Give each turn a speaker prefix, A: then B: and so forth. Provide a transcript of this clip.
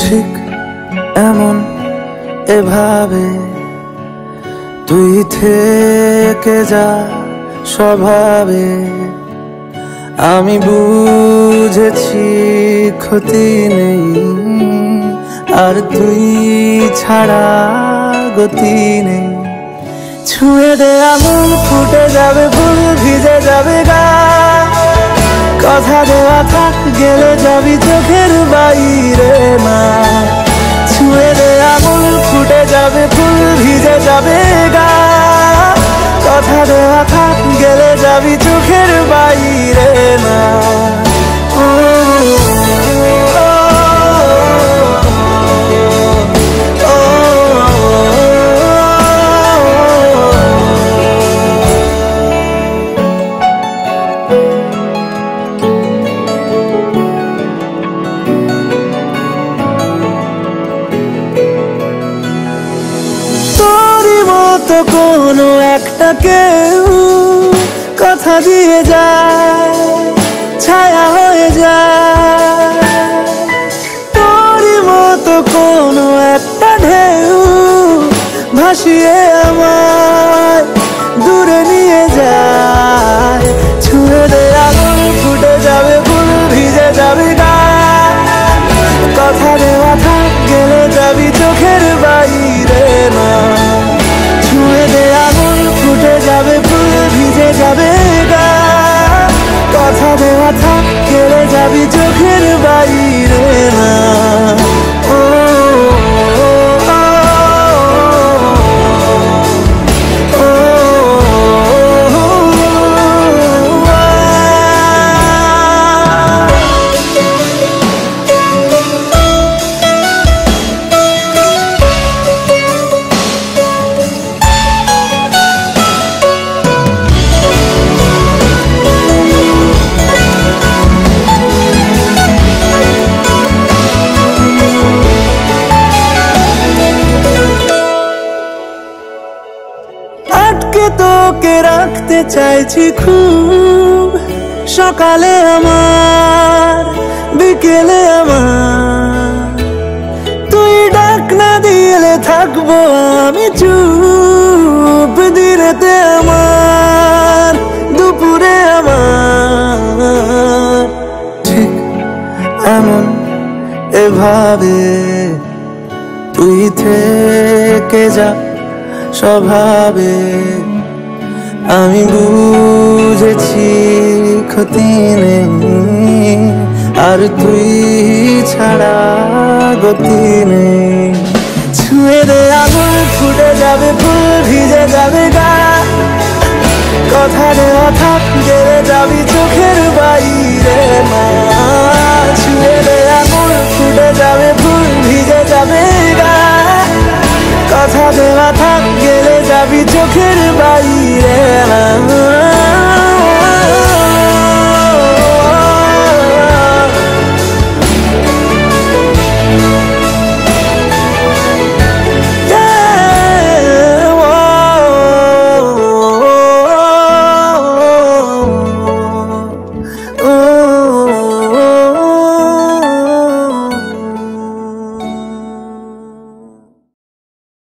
A: ঠিক এমন এভাবে তুই থেকে যা স্বভাবে। আমি বুঝেছি ক্ষতি নেই, আর তুই ছাড়া গতি নেই। ছুঁয়ে দে আঙুল, ফুটে যাবে ফুল, ভিজে যাবে গা। কথা দেওয়া থাক, গেলে যাবি চোখের বাইরে না। ছুঁয়ে দে আঙুল, ফুটে যাবে ফুল, ভিজে যাবে গা। কথা দেওয়া থাক, গেলে যাবি চোখের বাইরে না। তো কোনো একটা কেউ কথা দিয়ে যায়, ছায়া হয়ে যায়। তোরই মতো কোনো একটা ঢেউ ভাসিয়ে আমায় দূরে নিয়ে যায়। ছুঁয়ে দে আগুন, ফুটে যাবে ফুল, ভিজে যাবে গা। কথা দেওয়া থাক, গেলে যাবি চোখের বাইরে না। ছুঁয়ে দে আগুন, ফুটে যাবে ফুল, ভিজে যাবে গা। কথা দেওয়া থাক, গেলে যাবি চোখের বাইরে না। তোকে রাখতে চাইছি খুব, সকালে আমার, বিকেলে আমার। তুই ডাক না দিলে থাকবো আমি চুপ, দিনেতে আমার, দুপুরে আমার। ঠিক এমন এভাবে তুই থেকে যা স্বভাবে। আমি বুঝেছি ক্ষতি নেই, আর তুই ছাড়া গতি নেই। ছুঁয়ে দে আগুন, ফুটে যাবে ফুল, ভিজে যাবে গা। কথা দেওয়া থাক, গেলে যাবি চোখের বাইরে না।